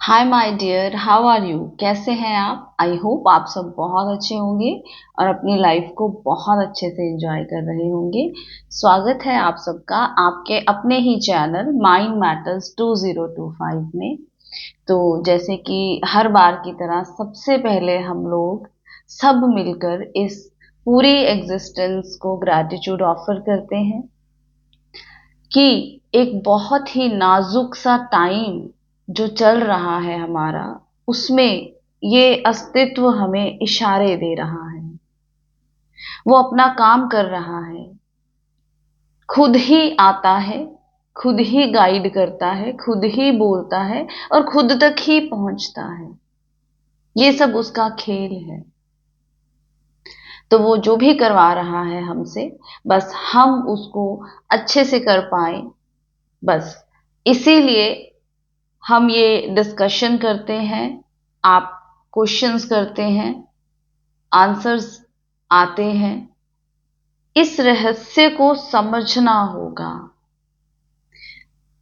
Hi my dear, how are you? कैसे हैं आप? आई होप आप सब बहुत अच्छे होंगे और अपनी लाइफ को बहुत अच्छे से एंजॉय कर रहे होंगे। स्वागत है आप सबका आपके अपने ही चैनल माइंड मैटर्स 2025 में। तो जैसे कि हर बार की तरह सबसे पहले हम लोग सब मिलकर इस पूरी एग्जिस्टेंस को ग्रैटिट्यूड ऑफर करते हैं कि एक बहुत ही नाजुक सा टाइम जो चल रहा है हमारा, उसमें ये अस्तित्व हमें इशारे दे रहा है। वो अपना काम कर रहा है, खुद ही आता है, खुद ही गाइड करता है, खुद ही बोलता है और खुद तक ही पहुंचता है। ये सब उसका खेल है। तो वो जो भी करवा रहा है हमसे, बस हम उसको अच्छे से कर पाए, बस इसीलिए हम ये डिस्कशन करते हैं। आप क्वेश्चंस करते हैं, आंसर्स आते हैं। इस रहस्य को समझना होगा।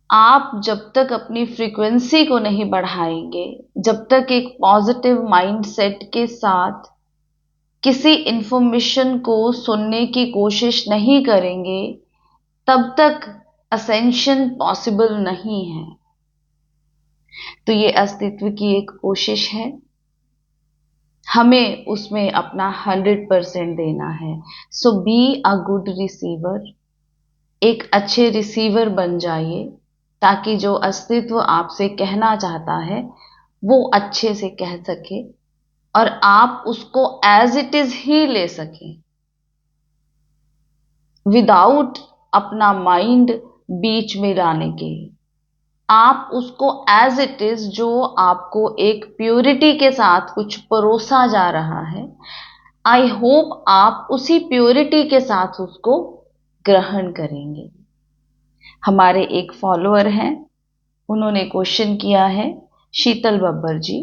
आप जब तक अपनी फ्रीक्वेंसी को नहीं बढ़ाएंगे, जब तक एक पॉजिटिव माइंडसेट के साथ किसी इंफॉर्मेशन को सुनने की कोशिश नहीं करेंगे, तब तक असेंशन पॉसिबल नहीं है। तो ये अस्तित्व की एक कोशिश है, हमें उसमें अपना 100% देना है। सो बी अ गुड रिसीवर, एक अच्छे रिसीवर बन जाइए, ताकि जो अस्तित्व आपसे कहना चाहता है वो अच्छे से कह सके और आप उसको एज इट इज ही ले सकें, विदाउट अपना माइंड बीच में लाने के। आप उसको एज इट इज, जो आपको एक प्योरिटी के साथ कुछ परोसा जा रहा है, आई होप आप उसी प्योरिटी के साथ उसको ग्रहण करेंगे। हमारे एक फॉलोअर हैं, उन्होंने क्वेश्चन किया है, शीतल बब्बर जी।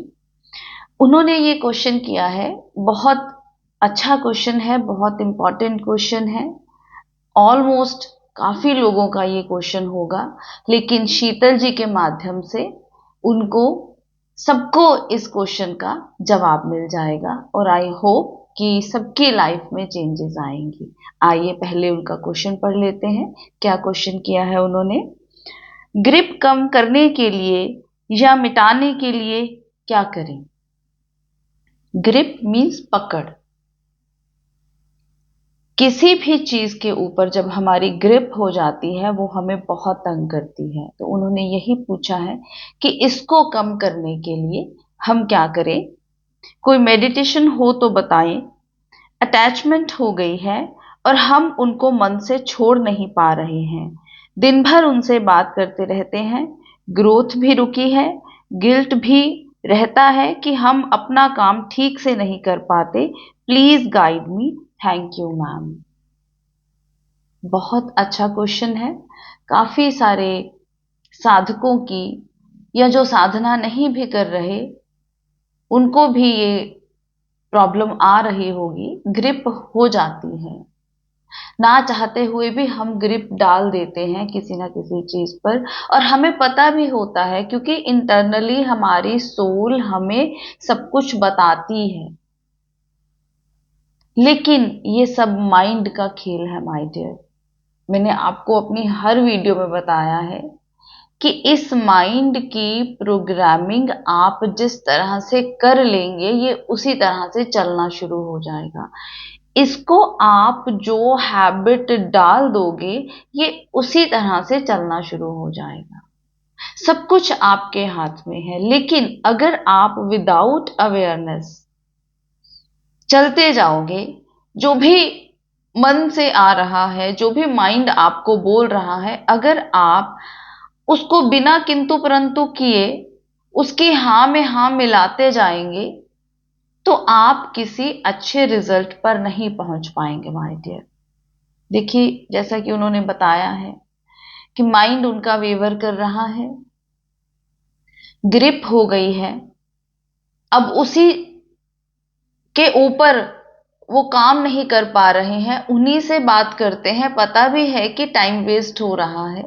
उन्होंने ये क्वेश्चन किया है, बहुत अच्छा क्वेश्चन है, बहुत इंपॉर्टेंट क्वेश्चन है। ऑलमोस्ट काफी लोगों का ये क्वेश्चन होगा, लेकिन शीतल जी के माध्यम से उनको सबको इस क्वेश्चन का जवाब मिल जाएगा और आई होप कि सबकी लाइफ में चेंजेस आएंगी। आइए पहले उनका क्वेश्चन पढ़ लेते हैं। क्या क्वेश्चन किया है उन्होंने? ग्रिप कम करने के लिए या मिटाने के लिए क्या करें? ग्रिप मीन्स पकड़। किसी भी चीज के ऊपर जब हमारी ग्रिप हो जाती है, वो हमें बहुत तंग करती है। तो उन्होंने यही पूछा है कि इसको कम करने के लिए हम क्या करें। कोई मेडिटेशन हो तो बताएं। अटैचमेंट हो गई है और हम उनको मन से छोड़ नहीं पा रहे हैं। दिन भर उनसे बात करते रहते हैं, ग्रोथ भी रुकी है, गिल्ट भी रहता है कि हम अपना काम ठीक से नहीं कर पाते। Please guide me. Thank you ma'am. बहुत अच्छा क्वेश्चन है। काफी सारे साधकों की, या जो साधना नहीं भी कर रहे, उनको भी ये प्रॉब्लम आ रही होगी। ग्रिप हो जाती है, ना चाहते हुए भी हम ग्रिप डाल देते हैं किसी ना किसी चीज पर, और हमें पता भी होता है क्योंकि इंटरनली हमारी सोल हमें सब कुछ बताती है। लेकिन ये सब माइंड का खेल है माय डियर। मैंने आपको अपनी हर वीडियो में बताया है कि इस माइंड की प्रोग्रामिंग आप जिस तरह से कर लेंगे, ये उसी तरह से चलना शुरू हो जाएगा। इसको आप जो हैबिट डाल दोगे, ये उसी तरह से चलना शुरू हो जाएगा। सब कुछ आपके हाथ में है, लेकिन अगर आप विदाउट अवेयरनेस चलते जाओगे, जो भी मन से आ रहा है, जो भी माइंड आपको बोल रहा है, अगर आप उसको बिना किंतु परंतु किए उसकी हां में हां मिलाते जाएंगे, तो आप किसी अच्छे रिजल्ट पर नहीं पहुंच पाएंगे माय डियर। देखिए, जैसा कि उन्होंने बताया है कि माइंड उनका वेवर कर रहा है, ग्रिप हो गई है, अब उसी के ऊपर वो काम नहीं कर पा रहे हैं, उन्हीं से बात करते हैं। पता भी है कि टाइम वेस्ट हो रहा है,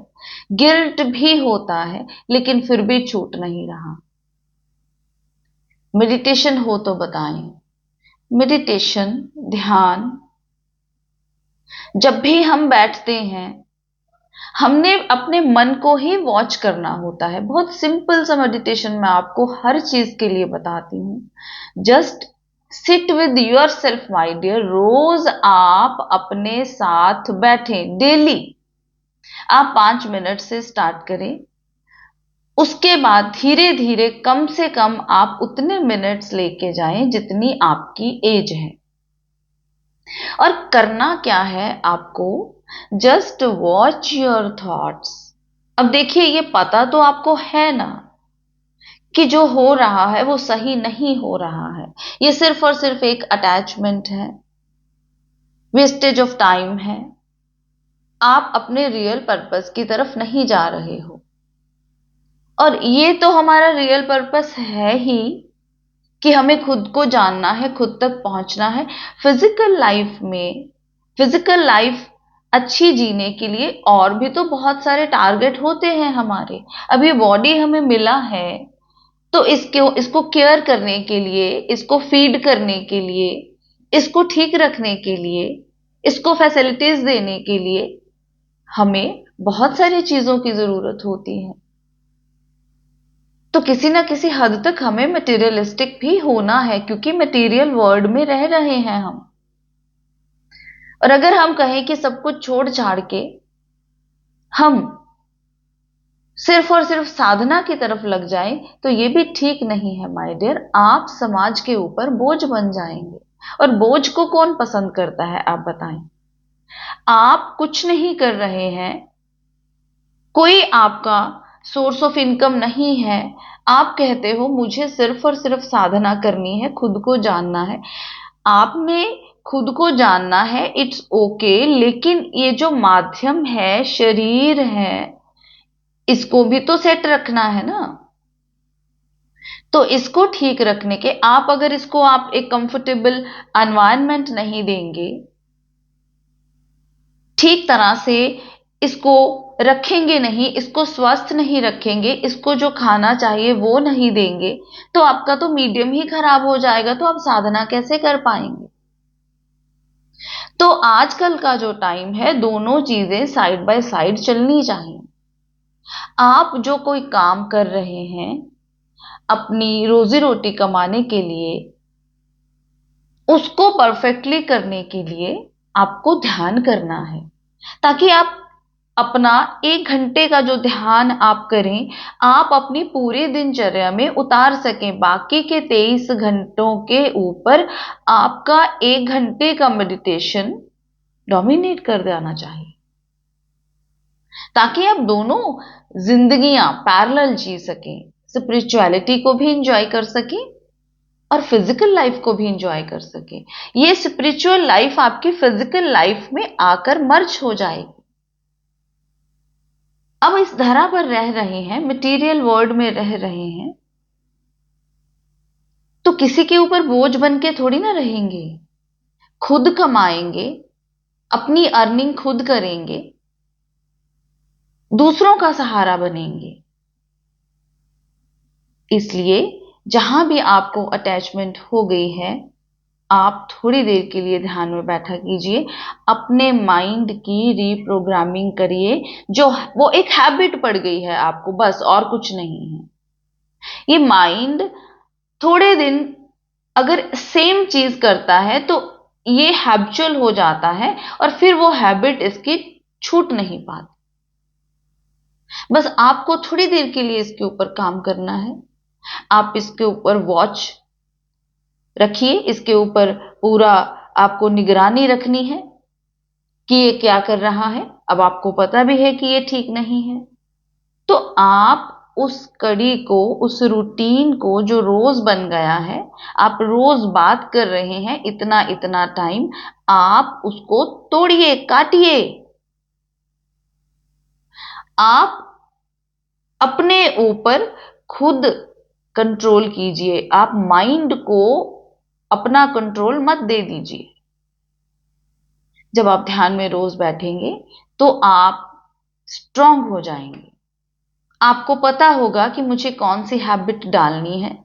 गिल्ट भी होता है, लेकिन फिर भी छूट नहीं रहा। मेडिटेशन हो तो बताएं। मेडिटेशन, ध्यान, जब भी हम बैठते हैं हमने अपने मन को ही वॉच करना होता है। बहुत सिंपल सा मेडिटेशन मैं आपको हर चीज के लिए बताती हूँ। Just sit with yourself my dear. रोज आप अपने साथ बैठें, डेली आप 5 मिनट से स्टार्ट करें। उसके बाद धीरे धीरे कम से कम आप उतने मिनट्स लेके जाएं जितनी आपकी एज है। और करना क्या है आपको, जस्ट वॉच योर थॉट्स। अब देखिए, ये पता तो आपको है ना कि जो हो रहा है वो सही नहीं हो रहा है। ये सिर्फ और सिर्फ एक अटैचमेंट है, वेस्टेज ऑफ टाइम है। आप अपने रियल पर्पस की तरफ नहीं जा रहे हो। और ये तो हमारा रियल पर्पस है ही कि हमें खुद को जानना है, खुद तक पहुंचना है। फिजिकल लाइफ में, फिजिकल लाइफ अच्छी जीने के लिए और भी तो बहुत सारे टारगेट होते हैं हमारे। अब ये बॉडी हमें मिला है तो इसको केयर करने के लिए, इसको फीड करने के लिए, इसको ठीक रखने के लिए, इसको फैसिलिटीज देने के लिए हमें बहुत सारी चीजों की जरूरत होती है। तो किसी ना किसी हद तक हमें मटेरियलिस्टिक भी होना है, क्योंकि मटेरियल वर्ल्ड में रह रहे हैं हम। और अगर हम कहें कि सब कुछ छोड़ छाड़ के हम सिर्फ और सिर्फ साधना की तरफ लग जाएं तो ये भी ठीक नहीं है माय डियर। आप समाज के ऊपर बोझ बन जाएंगे। और बोझ को कौन पसंद करता है, आप बताएं। आप कुछ नहीं कर रहे हैं, कोई आपका सोर्स ऑफ इनकम नहीं है, आप कहते हो मुझे सिर्फ और सिर्फ साधना करनी है, खुद को जानना है। आपने खुद को जानना है, इट्स ओके, लेकिन ये जो माध्यम है, शरीर है, इसको भी तो सेट रखना है ना। तो इसको ठीक रखने के आप अगर इसको आप एक कंफर्टेबल एनवायरनमेंट नहीं देंगे, ठीक तरह से इसको रखेंगे नहीं, इसको स्वस्थ नहीं रखेंगे, इसको जो खाना चाहिए वो नहीं देंगे, तो आपका तो मीडियम ही खराब हो जाएगा। तो आप साधना कैसे कर पाएंगे। तो आजकल का जो टाइम है, दोनों चीजें साइड बाय साइड चलनी चाहिए। आप जो कोई काम कर रहे हैं अपनी रोजी रोटी कमाने के लिए, उसको परफेक्टली करने के लिए आपको ध्यान करना है, ताकि आप अपना 1 घंटे का जो ध्यान आप करें, आप अपनी पूरी दिनचर्या में उतार सकें। बाकी के 23 घंटों के ऊपर आपका 1 घंटे का मेडिटेशन डोमिनेट कर देना चाहिए, ताकि आप दोनों जिंदगियां पैरेलल जी सकें। स्पिरिचुअलिटी को भी इंजॉय कर सकें और फिजिकल लाइफ को भी इंजॉय कर सकें। ये स्पिरिचुअल लाइफ आपकी फिजिकल लाइफ में आकर मर्ज हो जाएगी। अब इस धरा पर रह रहे हैं, मटेरियल वर्ल्ड में रह रहे हैं, तो किसी के ऊपर बोझ बन के थोड़ी ना रहेंगे। खुद कमाएंगे, अपनी अर्निंग खुद करेंगे, दूसरों का सहारा बनेंगे। इसलिए जहां भी आपको अटैचमेंट हो गई है, आप थोड़ी देर के लिए ध्यान में बैठा कीजिए, अपने माइंड की रीप्रोग्रामिंग करिए। जो वो एक हैबिट पड़ गई है आपको, बस और कुछ नहीं है। ये माइंड थोड़े दिन अगर सेम चीज करता है तो ये हैबिचुअल हो जाता है और फिर वो हैबिट इसकी छूट नहीं पाती। बस आपको थोड़ी देर के लिए इसके ऊपर काम करना है। आप इसके ऊपर वॉच रखिए, इसके ऊपर पूरा आपको निगरानी रखनी है कि ये क्या कर रहा है। अब आपको पता भी है कि ये ठीक नहीं है, तो आप उस कड़ी को, उस रूटीन को जो रोज बन गया है, आप रोज बात कर रहे हैं इतना इतना टाइम, आप उसको तोड़िए, काटिए। आप अपने ऊपर खुद कंट्रोल कीजिए। आप माइंड को अपना कंट्रोल मत दे दीजिए। जब आप ध्यान में रोज बैठेंगे तो आप स्ट्रांग हो जाएंगे, आपको पता होगा कि मुझे कौन सी हैबिट डालनी है,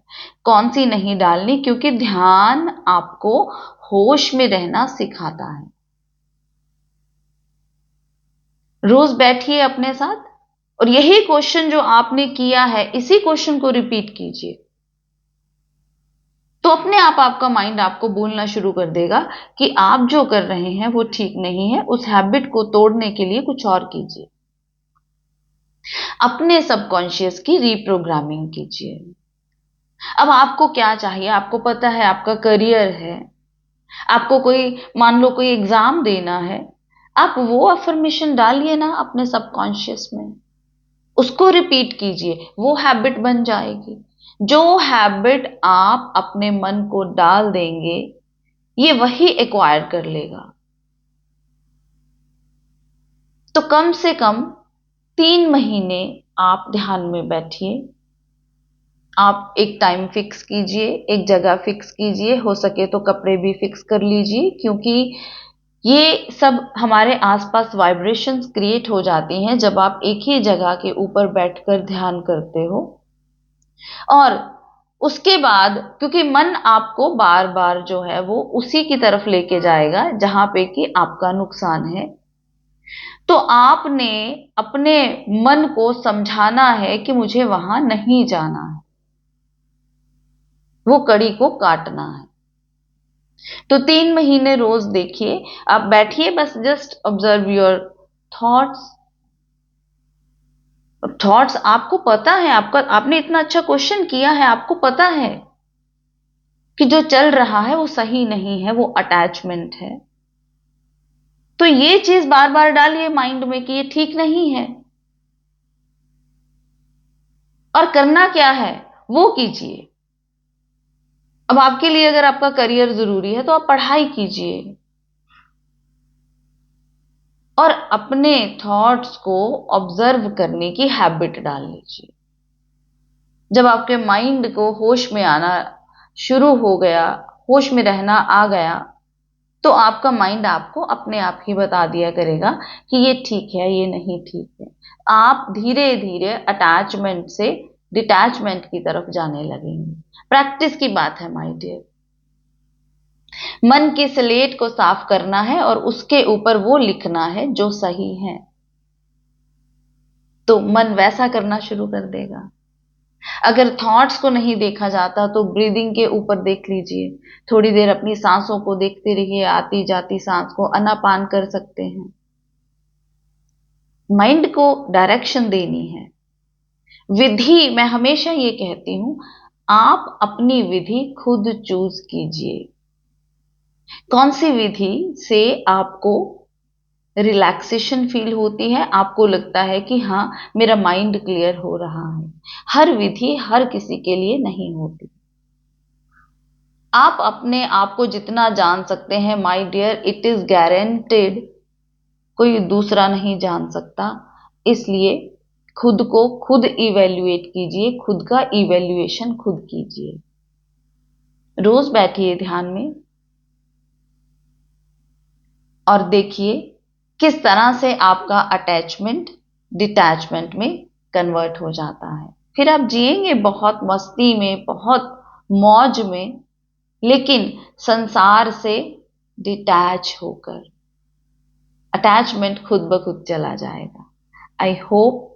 कौन सी नहीं डालनी, क्योंकि ध्यान आपको होश में रहना सिखाता है। रोज बैठिए अपने साथ और यही क्वेश्चन जो आपने किया है, इसी क्वेश्चन को रिपीट कीजिए। तो अपने आप आपका माइंड आपको बोलना शुरू कर देगा कि आप जो कर रहे हैं वो ठीक नहीं है, उस हैबिट को तोड़ने के लिए कुछ और कीजिए। अपने सबकॉन्शियस की रीप्रोग्रामिंग कीजिए। अब आपको क्या चाहिए? आपको पता है आपका करियर है, आपको कोई, मान लो कोई एग्जाम देना है, आप वो अफर्मेशन डालिए ना अपने सबकॉन्शियस में, उसको रिपीट कीजिए, वो हैबिट बन जाएगी। जो हैबिट आप अपने मन को डाल देंगे, ये वही एक्वायर कर लेगा। तो कम से कम 3 महीने आप ध्यान में बैठिए। आप एक टाइम फिक्स कीजिए, एक जगह फिक्स कीजिए, हो सके तो कपड़े भी फिक्स कर लीजिए, क्योंकि ये सब हमारे आसपास वाइब्रेशंस क्रिएट हो जाती हैं जब आप एक ही जगह के ऊपर बैठकर ध्यान करते हो। और उसके बाद, क्योंकि मन आपको बार बार जो है वो उसी की तरफ लेके जाएगा जहां पे कि आपका नुकसान है, तो आपने अपने मन को समझाना है कि मुझे वहां नहीं जाना है, वो कड़ी को काटना है। तो 3 महीने रोज देखिए, आप बैठिए, बस just observe your thoughts. Thoughts आपको पता है, आपका, आपने इतना अच्छा क्वेश्चन किया है, आपको पता है कि जो चल रहा है वो सही नहीं है, वो अटैचमेंट है। तो ये चीज बार बार डालिए माइंड में कि ये ठीक नहीं है, और करना क्या है वो कीजिए। अब आपके लिए अगर आपका करियर जरूरी है तो आप पढ़ाई कीजिए और अपने थॉट्स को ऑब्जर्व करने की हैबिट डाल लीजिए। जब आपके माइंड को होश में आना शुरू हो गया, होश में रहना आ गया, तो आपका माइंड आपको अपने आप ही बता दिया करेगा कि ये ठीक है, ये नहीं ठीक है। आप धीरे धीरे अटैचमेंट से डिटैचमेंट की तरफ जाने लगेंगे। प्रैक्टिस की बात है माय डियर। मन की स्लेट को साफ करना है और उसके ऊपर वो लिखना है जो सही है, तो मन वैसा करना शुरू कर देगा। अगर थॉट्स को नहीं देखा जाता तो ब्रीदिंग के ऊपर देख लीजिए, थोड़ी देर अपनी सांसों को देखते रहिए, आती जाती सांस को आनापान कर सकते हैं। माइंड को डायरेक्शन देनी है। विधि, मैं हमेशा ये कहती हूं, आप अपनी विधि खुद चूज कीजिए। कौन सी विधि से आपको रिलैक्सेशन फील होती है, आपको लगता है कि हाँ मेरा माइंड क्लियर हो रहा है। हर विधि हर किसी के लिए नहीं होती। आप अपने आप को जितना जान सकते हैं my dear, it is guaranteed कोई दूसरा नहीं जान सकता। इसलिए खुद को खुद इवेल्युएट कीजिए, खुद का इवेल्युएशन खुद कीजिए। रोज बैठिए ध्यान में और देखिए किस तरह से आपका अटैचमेंट डिटैचमेंट में कन्वर्ट हो जाता है। फिर आप जिएंगे बहुत मस्ती में, बहुत मौज में, लेकिन संसार से डिटैच होकर। अटैचमेंट खुद ब खुद चला जाएगा। आई होप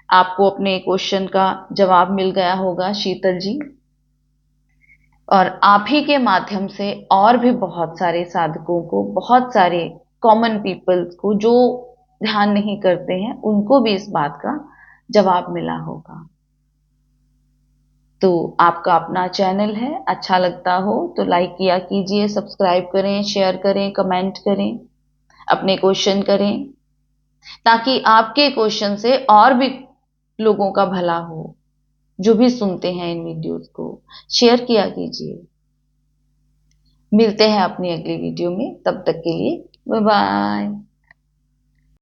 आपको अपने क्वेश्चन का जवाब मिल गया होगा शीतल जी, और आप ही के माध्यम से और भी बहुत सारे साधकों को, बहुत सारे कॉमन पीपल्स को जो ध्यान नहीं करते हैं, उनको भी इस बात का जवाब मिला होगा। तो आपका अपना चैनल है, अच्छा लगता हो तो लाइक किया कीजिए, सब्सक्राइब करें, शेयर करें, कमेंट करें, अपने क्वेश्चन करें, ताकि आपके क्वेश्चन से और भी लोगों का भला हो। जो भी सुनते हैं इन वीडियोस को शेयर किया कीजिए। मिलते हैं अपनी अगली वीडियो में, तब तक के लिए बाय बाय।